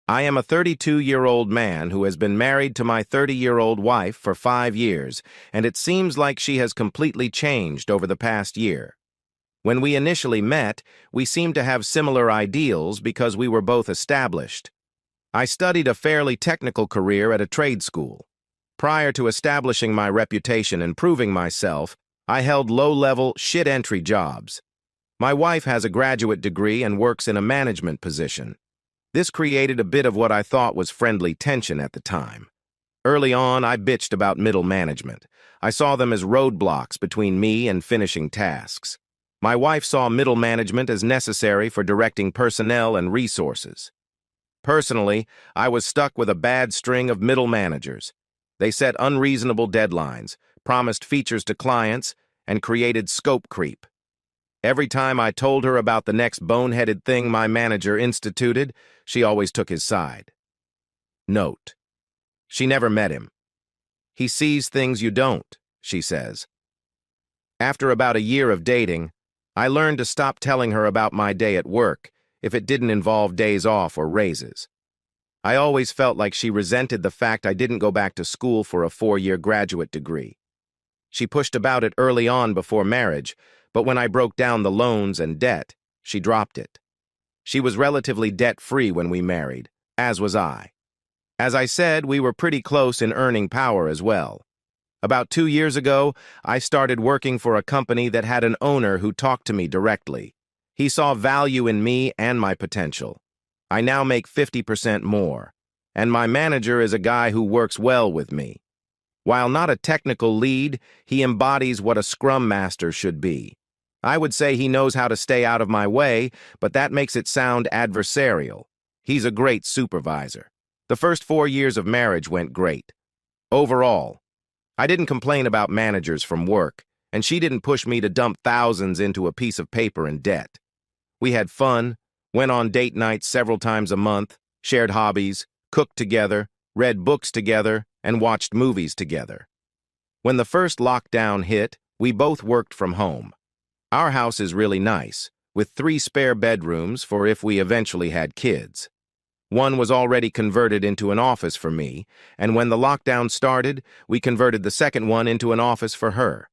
I am a 32-year-old man who has been married to my 30-year-old wife for 5 years, and it seems like she has completely changed over the past year. When we initially met, we seemed to have similar ideals because we were both established. I studied a fairly technical career at a trade school. Prior to establishing my reputation and proving myself, I held low-level, shit-entry jobs. My wife has a graduate degree and works in a management position. This created a bit of what I thought was friendly tension at the time. Early on, I bitched about middle management. I saw them as roadblocks between me and finishing tasks. My wife saw middle management as necessary for directing personnel and resources. Personally, I was stuck with a bad string of middle managers. They set unreasonable deadlines, promised features to clients, and created scope creep. Every time I told her about the next boneheaded thing my manager instituted, she always took his side. Note: she never met him. He sees things you don't, she says. After about a year of dating, I learned to stop telling her about my day at work if it didn't involve days off or raises. I always felt like she resented the fact I didn't go back to school for a 4-year graduate degree. She pushed about it early on before marriage, but when I broke down the loans and debt, she dropped it. She was relatively debt-free when we married, as was I. As I said, we were pretty close in earning power as well. About 2 years ago, I started working for a company that had an owner who talked to me directly. He saw value in me and my potential. I now make 50% more, and my manager is a guy who works well with me. While not a technical lead, he embodies what a scrum master should be. I would say he knows how to stay out of my way, but that makes it sound adversarial. He's a great supervisor. The first 4 years of marriage went great. Overall, I didn't complain about managers from work, and she didn't push me to dump thousands into a piece of paper in debt. We had fun, went on date nights several times a month, shared hobbies, cooked together, read books together, and watched movies together. When the first lockdown hit, we both worked from home. Our house is really nice, with 3 spare bedrooms for if we eventually had kids. One was already converted into an office for me, and when the lockdown started, we converted the second one into an office for her.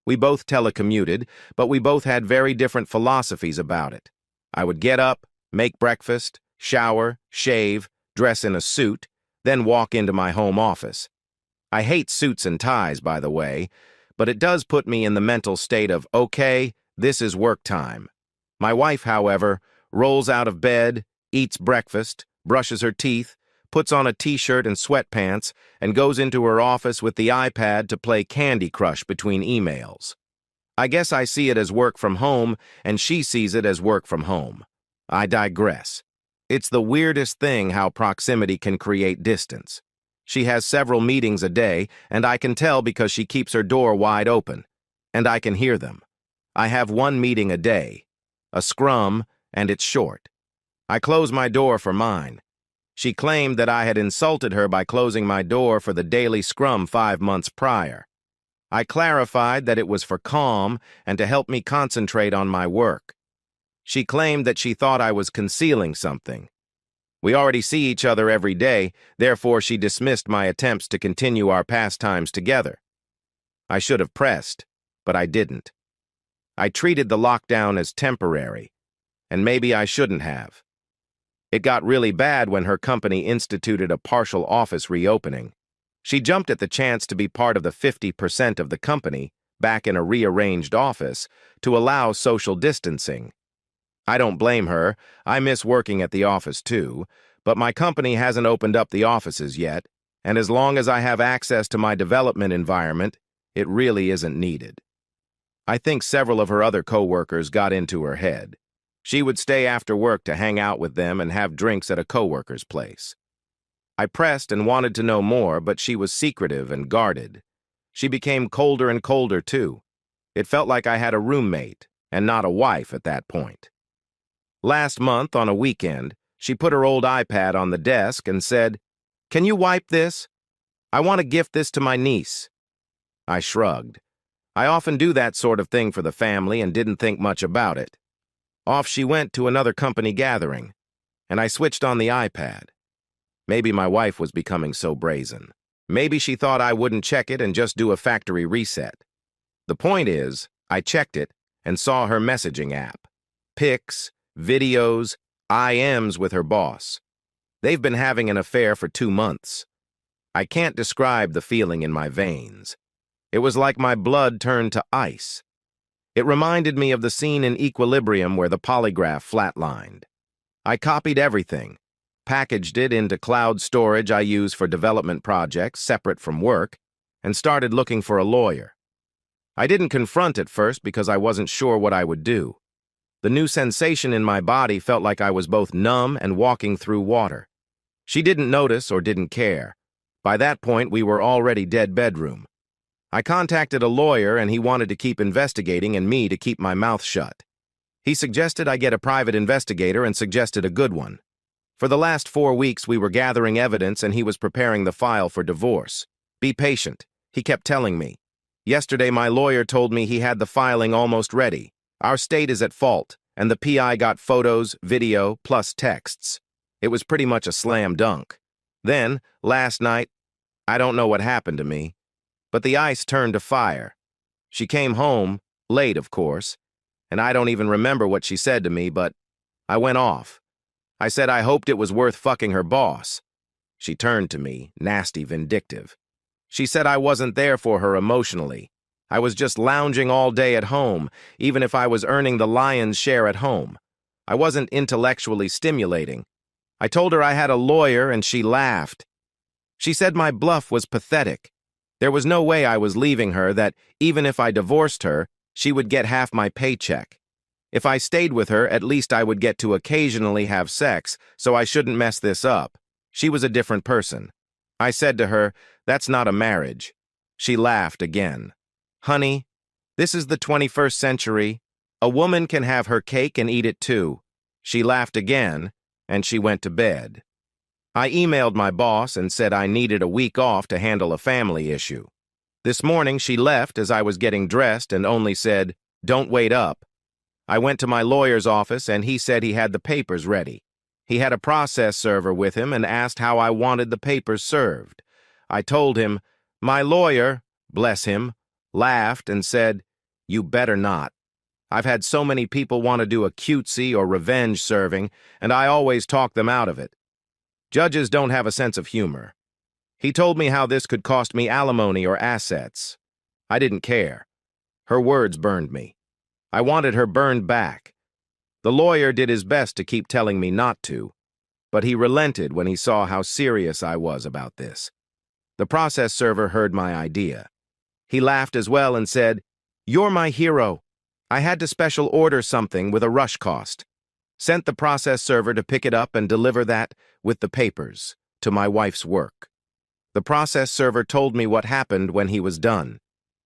We both telecommuted, but we both had very different philosophies about it. I would get up, make breakfast, shower, shave, dress in a suit, then walk into my home office. I hate suits and ties, by the way, but it does put me in the mental state of, okay, this is work time. My wife, however, rolls out of bed, eats breakfast, brushes her teeth, puts on a t-shirt and sweatpants, and goes into her office with the iPad to play Candy Crush between emails. I guess I see it as work from home, and she sees it as work from home. I digress. It's the weirdest thing how proximity can create distance. She has several meetings a day, and I can tell because she keeps her door wide open, and I can hear them. I have 1 meeting a day, a scrum, and it's short. I close my door for mine. She claimed that I had insulted her by closing my door for the daily scrum 5 months prior. I clarified that it was for calm and to help me concentrate on my work. She claimed that she thought I was concealing something. We already see each other every day, therefore she dismissed my attempts to continue our pastimes together. I should have pressed, but I didn't. I treated the lockdown as temporary, and maybe I shouldn't have. It got really bad when her company instituted a partial office reopening. She jumped at the chance to be part of the 50% of the company back in a rearranged office to allow social distancing. I don't blame her. I miss working at the office too, but my company hasn't opened up the offices yet, and as long as I have access to my development environment, it really isn't needed. I think several of her other coworkers got into her head. She would stay after work to hang out with them and have drinks at a coworker's place. I pressed and wanted to know more, but she was secretive and guarded. She became colder and colder, too. It felt like I had a roommate, and not a wife at that point. Last month, on a weekend, she put her old iPad on the desk and said, "Can you wipe this? I want to gift this to my niece." I shrugged. I often do that sort of thing for the family and didn't think much about it. Off she went to another company gathering, and I switched on the iPad. Maybe my wife was becoming so brazen. Maybe she thought I wouldn't check it and just do a factory reset. The point is, I checked it and saw her messaging app. Pics, videos, IMs with her boss. They've been having an affair for 2 months. I can't describe the feeling in my veins. It was like my blood turned to ice. It reminded me of the scene in Equilibrium where the polygraph flatlined. I copied everything, packaged it into cloud storage I use for development projects separate from work, and started looking for a lawyer. I didn't confront at first because I wasn't sure what I would do. The new sensation in my body felt like I was both numb and walking through water. She didn't notice or didn't care. By that point, we were already dead bedroom. I contacted a lawyer and he wanted to keep investigating and me to keep my mouth shut. He suggested I get a private investigator and suggested a good one. For the last 4 weeks, we were gathering evidence and he was preparing the file for divorce. Be patient, he kept telling me. Yesterday, my lawyer told me he had the filing almost ready. Our state is at fault, and the PI got photos, video, plus texts. It was pretty much a slam dunk. Then, last night, I don't know what happened to me, but the ice turned to fire. She came home, late of course, and I don't even remember what she said to me, but I went off. I said I hoped it was worth fucking her boss. She turned to me, nasty, vindictive. She said I wasn't there for her emotionally. I was just lounging all day at home, even if I was earning the lion's share at home. I wasn't intellectually stimulating. I told her I had a lawyer and she laughed. She said my bluff was pathetic. There was no way I was leaving her, that even if I divorced her, she would get half my paycheck. If I stayed with her, at least I would get to occasionally have sex, so I shouldn't mess this up. She was a different person. I said to her, "That's not a marriage." She laughed again. "Honey, this is the 21st century. A woman can have her cake and eat it too." She laughed again, and she went to bed. I emailed my boss and said I needed a week off to handle a family issue. This morning she left as I was getting dressed and only said, "Don't wait up." I went to my lawyer's office and he said he had the papers ready. He had a process server with him and asked how I wanted the papers served. I told him. My lawyer, bless him, laughed and said, "You better not. I've had so many people want to do a cutesy or revenge serving, and I always talk them out of it. Judges don't have a sense of humor." He told me how this could cost me alimony or assets. I didn't care. Her words burned me. I wanted her burned back. The lawyer did his best to keep telling me not to, but he relented when he saw how serious I was about this. The process server heard my idea. He laughed as well and said, "You're my hero. I had to special order something with a rush cost. Sent the process server to pick it up and deliver that, with the papers, to my wife's work." The process server told me what happened when he was done.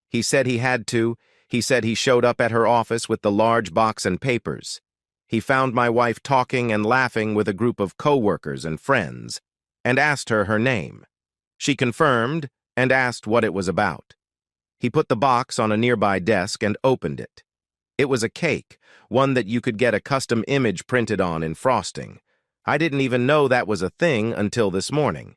He said he had to. He said he showed up at her office with the large box and papers. He found my wife talking and laughing with a group of co-workers and friends, and asked her name. She confirmed and asked what it was about. He put the box on a nearby desk and opened it. It was a cake, one that you could get a custom image printed on in frosting. I didn't even know that was a thing until this morning.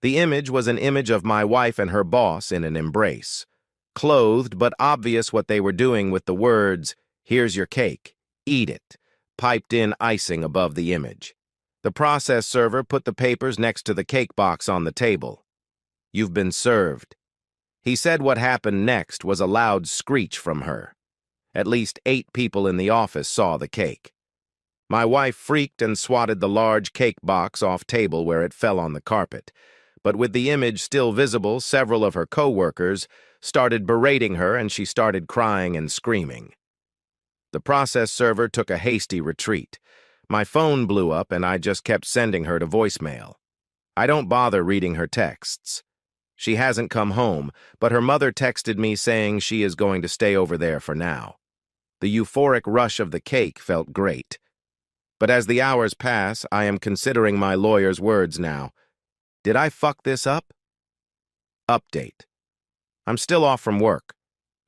The image was an image of my wife and her boss in an embrace. Clothed, but obvious what they were doing with the words, "Here's your cake, eat it," piped in icing above the image. The process server put the papers next to the cake box on the table. "You've been served." He said what happened next was a loud screech from her. At least 8 people in the office saw the cake. My wife freaked and swatted the large cake box off table where it fell on the carpet. But with the image still visible, several of her co-workers started berating her and she started crying and screaming. The process server took a hasty retreat. My phone blew up and I just kept sending her to voicemail. I don't bother reading her texts. She hasn't come home, but her mother texted me saying she is going to stay over there for now. The euphoric rush of the cake felt great. But as the hours pass, I am considering my lawyer's words now. Did I fuck this up? Update. I'm still off from work.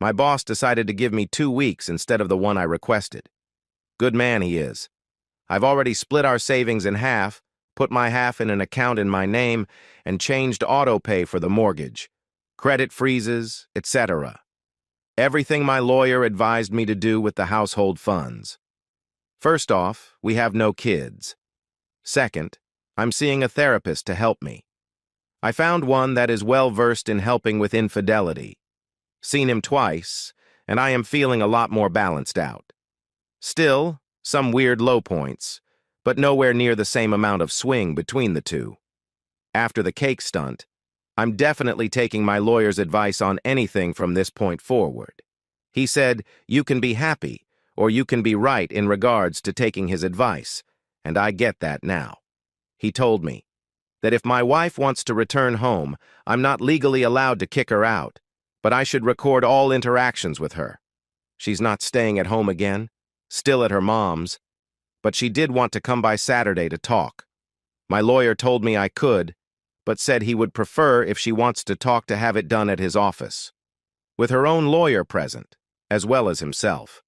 My boss decided to give me 2 weeks instead of the one I requested. Good man he is. I've already split our savings in half, put my half in an account in my name, and changed auto pay for the mortgage, credit freezes, etc. Everything my lawyer advised me to do with the household funds. First off, we have no kids. Second, I'm seeing a therapist to help me. I found one that is well-versed in helping with infidelity. Seen him twice, and I am feeling a lot more balanced out. Still, some weird low points, but nowhere near the same amount of swing between the two. After the cake stunt, I'm definitely taking my lawyer's advice on anything from this point forward. He said, you can be happy, or you can be right in regards to taking his advice, and I get that now. He told me that if my wife wants to return home, I'm not legally allowed to kick her out, but I should record all interactions with her. She's not staying at home again, still at her mom's, but she did want to come by Saturday to talk. My lawyer told me I could, but said he would prefer if she wants to talk to have it done at his office, with her own lawyer present, as well as himself.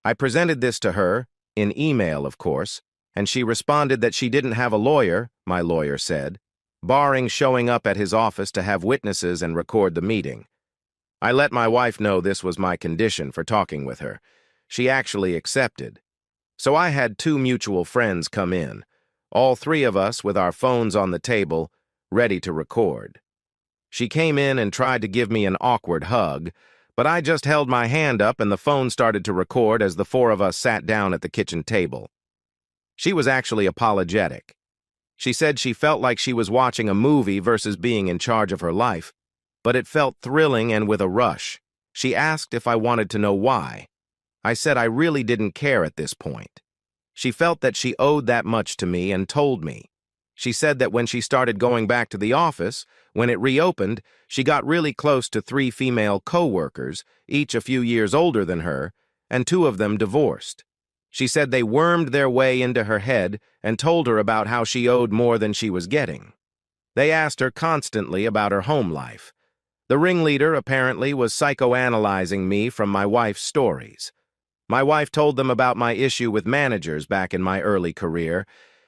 I presented this to her, in email, of course, and she responded that she didn't have a lawyer, my lawyer said, barring showing up at his office to have witnesses and record the meeting. I let my wife know this was my condition for talking with her. She actually accepted. So I had 2 mutual friends come in, all 3 of us with our phones on the table, ready to record. She came in and tried to give me an awkward hug, but I just held my hand up and the phone started to record as the 4 of us sat down at the kitchen table. She was actually apologetic. She said she felt like she was watching a movie versus being in charge of her life, but it felt thrilling and with a rush. She asked if I wanted to know why. I said I really didn't care at this point. She felt that she owed that much to me and told me. She said that when she started going back to the office, when it reopened, she got really close to 3 female co-workers, each a few years older than her, and 2 of them divorced. She said they wormed their way into her head and told her about how she owed more than she was getting. They asked her constantly about her home life. The ringleader apparently was psychoanalyzing me from my wife's stories. My wife told them about my issue with managers back in my early career,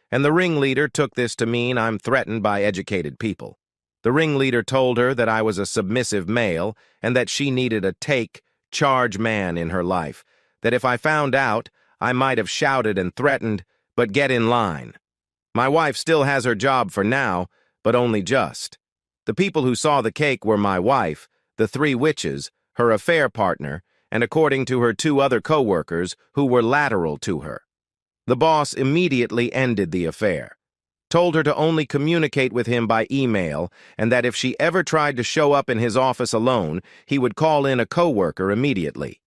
and the ringleader took this to mean I'm threatened by educated people. The ringleader told her that I was a submissive male and that she needed a charge man in her life, that if I found out, I might have shouted and threatened, but get in line. My wife still has her job for now, but only just. The people who saw the cake were my wife, the 3 witches, her affair partner, and according to her 2 other co-workers who were lateral to her. The boss immediately ended the affair, told her to only communicate with him by email, and that if she ever tried to show up in his office alone, he would call in a co-worker immediately.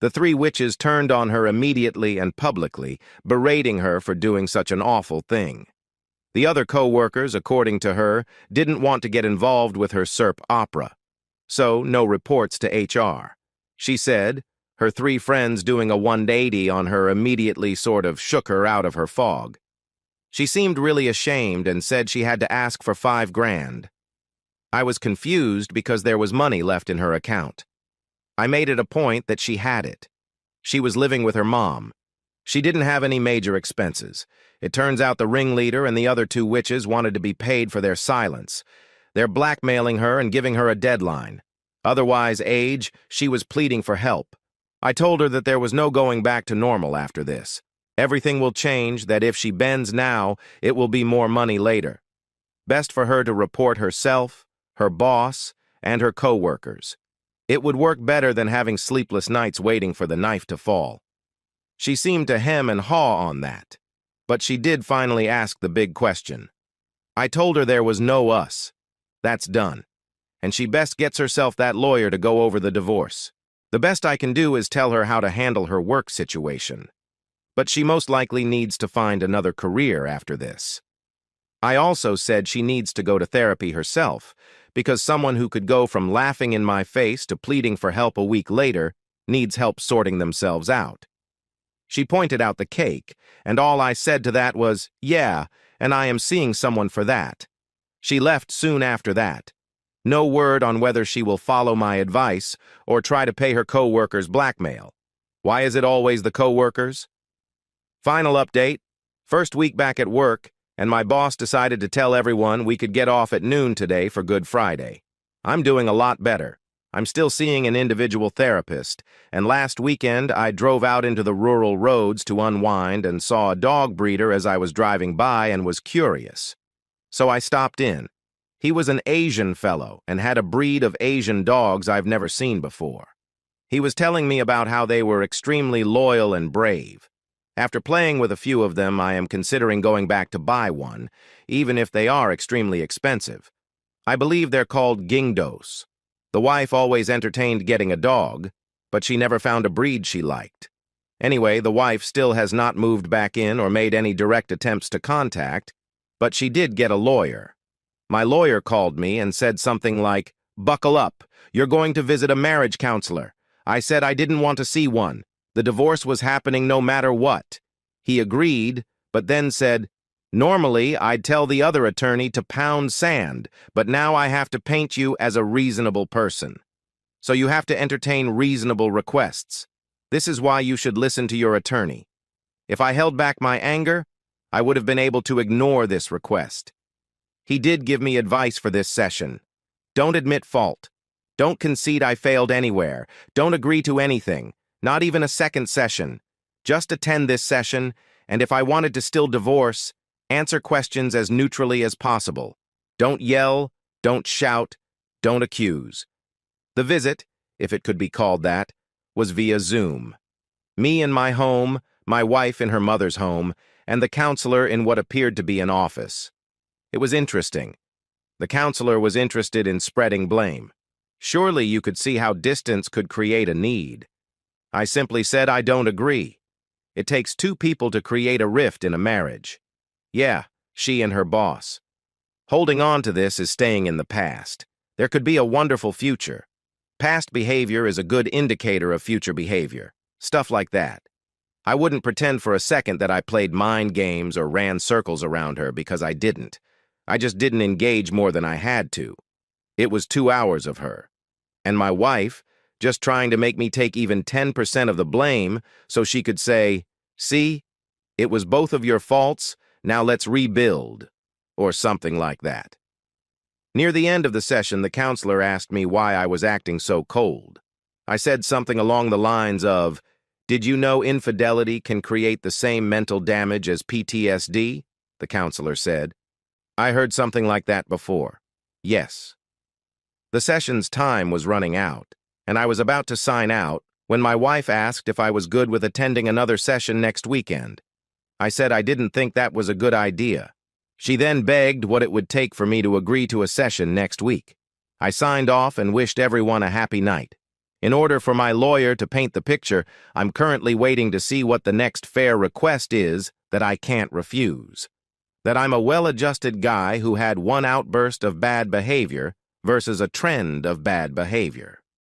The 3 witches turned on her immediately and publicly, berating her for doing such an awful thing. The other co-workers, according to her, didn't want to get involved with her soap opera, so no reports to HR. She said her 3 friends doing a 180 on her immediately sort of shook her out of her fog. She seemed really ashamed and said she had to ask for $5,000. I was confused because there was money left in her account. I made it a point that she had it. She was living with her mom. She didn't have any major expenses. It turns out the ringleader and the other 2 witches wanted to be paid for their silence. They're blackmailing her and giving her a deadline. Otherwise, she was pleading for help. I told her that there was no going back to normal after this. Everything will change, that if she bends now, it will be more money later. Best for her to report herself, her boss, and her co-workers. It would work better than having sleepless nights waiting for the knife to fall. She seemed to hem and haw on that, but she did finally ask the big question. I told her there was no us. That's done, and she best gets herself that lawyer to go over the divorce. The best I can do is tell her how to handle her work situation, but she most likely needs to find another career after this. I also said she needs to go to therapy herself, because someone who could go from laughing in my face to pleading for help a week later needs help sorting themselves out. She pointed out the cake, and all I said to that was, yeah, and I am seeing someone for that. She left soon after that. No word on whether she will follow my advice or try to pay her co-workers blackmail. Why is it always the co-workers? Final update. First week back at work, and my boss decided to tell everyone we could get off at noon today for Good Friday. I'm doing a lot better. I'm still seeing an individual therapist, and last weekend I drove out into the rural roads to unwind and saw a dog breeder as I was driving by and was curious. So I stopped in. He was an Asian fellow and had a breed of Asian dogs I've never seen before. He was telling me about how they were extremely loyal and brave. After playing with a few of them, I am considering going back to buy one, even if they are extremely expensive. I believe they're called Gingdos. The wife always entertained getting a dog, but she never found a breed she liked. Anyway, the wife still has not moved back in or made any direct attempts to contact, but she did get a lawyer. My lawyer called me and said something like, "Buckle up, you're going to visit a marriage counselor." I said I didn't want to see one. The divorce was happening no matter what. He agreed, but then said, "Normally, I'd tell the other attorney to pound sand, but now I have to paint you as a reasonable person. So you have to entertain reasonable requests. This is why you should listen to your attorney. If I held back my anger, I would have been able to ignore this request." He did give me advice for this session. Don't admit fault. Don't concede I failed anywhere. Don't agree to anything, not even a second session. Just attend this session, and if I wanted to still divorce, answer questions as neutrally as possible. Don't yell, don't shout, don't accuse. The visit, if it could be called that, was via Zoom. Me in my home, my wife in her mother's home, and the counselor in what appeared to be an office. It was interesting. The counselor was interested in spreading blame. Surely you could see how distance could create a need. I simply said I don't agree. It takes two people to create a rift in a marriage. Yeah, she and her boss. Holding on to this is staying in the past. There could be a wonderful future. Past behavior is a good indicator of future behavior. Stuff like that. I wouldn't pretend for a second that I played mind games or ran circles around her because I didn't. I just didn't engage more than I had to. It was 2 hours of her. And my wife, just trying to make me take even 10% of the blame so she could say, "See, it was both of your faults, now let's rebuild," or something like that. Near the end of the session, the counselor asked me why I was acting so cold. I said something along the lines of, "Did you know infidelity can create the same mental damage as PTSD?" The counselor said. I heard something like that before. Yes. The session's time was running out, and I was about to sign out when my wife asked if I was good with attending another session next weekend. I said I didn't think that was a good idea. She then begged what it would take for me to agree to a session next week. I signed off and wished everyone a happy night. In order for my lawyer to paint the picture, I'm currently waiting to see what the next fair request is that I can't refuse. That I'm a well-adjusted guy who had one outburst of bad behavior versus a trend of bad behavior.